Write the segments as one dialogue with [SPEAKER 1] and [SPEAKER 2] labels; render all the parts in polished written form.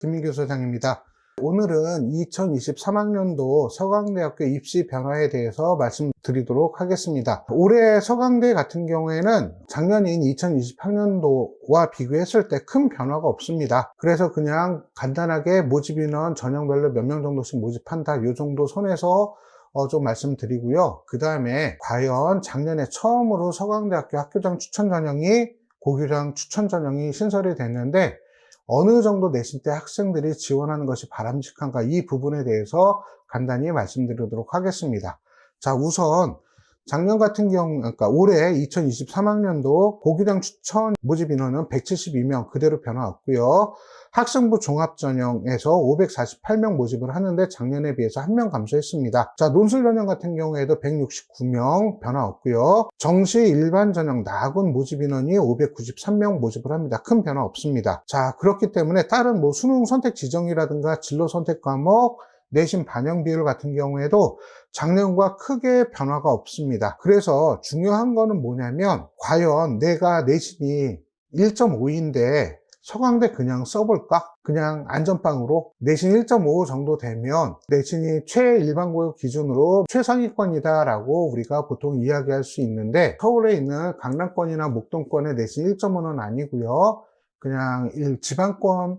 [SPEAKER 1] 김민규 소장입니다. 오늘은 2023학년도 서강대학교 입시 변화에 대해서 말씀드리도록 하겠습니다. 올해 서강대 같은 경우에는 작년인 2020학년도와 비교했을 때 큰 변화가 없습니다. 그래서 그냥 간단하게 모집 인원 전형별로 몇 명 정도씩 모집한다, 이 정도 선에서 좀 말씀드리고요. 그 다음에 과연 작년에 처음으로 서강대학교 학교장 추천 전형이 고교장 추천 전형이 신설이 됐는데 어느 정도 내신 때 학생들이 지원하는 것이 바람직한가, 이 부분에 대해서 간단히 말씀드리도록 하겠습니다. 자, 우선 작년 같은 경우, 그러니까 올해 2023학년도 고교장 추천 모집 인원은 172명 그대로 변화 없고요. 학생부 종합전형에서 548명 모집을 하는데 작년에 비해서 1명 감소했습니다. 자, 논술 전형 같은 경우에도 169명 변화 없고요. 정시 일반 전형 나군 모집 인원이 593명 모집을 합니다. 큰 변화 없습니다. 자, 그렇기 때문에 다른 수능 선택 지정이라든가 진로 선택 과목, 내신 반영 비율 같은 경우에도 작년과 크게 변화가 없습니다. 그래서 중요한 거는 뭐냐면 과연 내가 내신이 1.5인데 서강대 그냥 써볼까? 그냥 안전빵으로 내신 1.5 정도 되면 내신이 최일반고역 기준으로 최상위권이다 라고 우리가 보통 이야기할 수 있는데, 서울에 있는 강남권이나 목동권의 내신 1.5는 아니고요, 그냥 지방권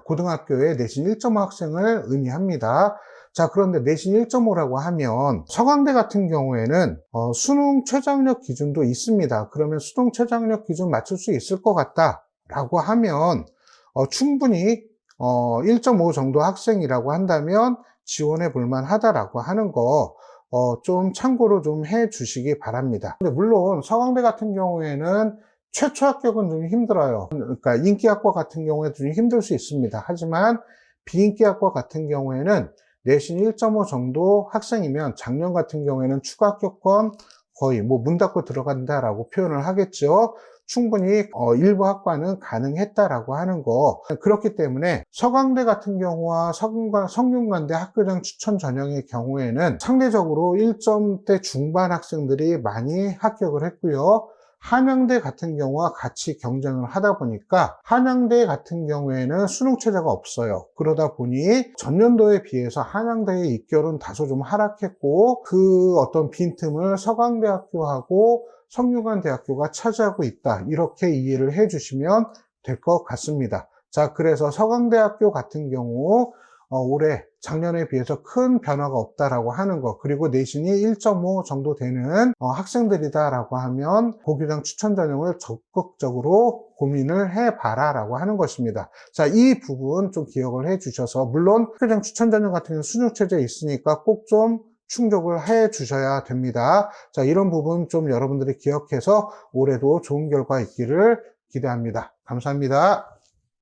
[SPEAKER 1] 고등학교의 내신 1.5 학생을 의미합니다. 자, 그런데 내신 1.5라고 하면 서강대 같은 경우에는 수능 최저학력 기준도 있습니다. 그러면 수능 최저학력 기준 맞출 수 있을 것 같다 라고 하면 충분히 1.5 정도 학생이라고 한다면 지원해 볼만 하다라고 하는 거 좀 참고로 좀 해 주시기 바랍니다. 근데 물론 서강대 같은 경우에는 최초 합격은 좀 힘들어요. 그러니까 인기학과 같은 경우에도 좀 힘들 수 있습니다. 하지만 비인기학과 같은 경우에는 내신 1.5 정도 학생이면 작년 같은 경우에는 추가 합격권 거의 문 닫고 들어간다라고 표현을 하겠죠. 충분히 일부 학과는 가능했다라고 하는 거. 그렇기 때문에 서강대 같은 경우와 성균관대 학교장 추천 전형의 경우에는 상대적으로 1점대 중반 학생들이 많이 합격을 했고요. 한양대 같은 경우와 같이 경쟁을 하다 보니까 한양대 같은 경우에는 수능 최저가 없어요. 그러다 보니 전년도에 비해서 한양대의 입결은 다소 좀 하락했고, 그 어떤 빈틈을 서강대학교하고 성균관대학교가 차지하고 있다, 이렇게 이해를 해 주시면 될 것 같습니다. 자, 그래서 서강대학교 같은 경우 올해 작년에 비해서 큰 변화가 없다라고 하는 거, 그리고 내신이 1.5 정도 되는 학생들이다라고 하면 고교장 추천 전형을 적극적으로 고민을 해봐라 라고 하는 것입니다. 자, 이 부분 좀 기억을 해 주셔서, 물론 고교장 추천 전형 같은 경우는 수능 체제에 있으니까 꼭 좀 충족을 해 주셔야 됩니다. 자, 이런 부분 좀 여러분들이 기억해서 올해도 좋은 결과 있기를 기대합니다. 감사합니다.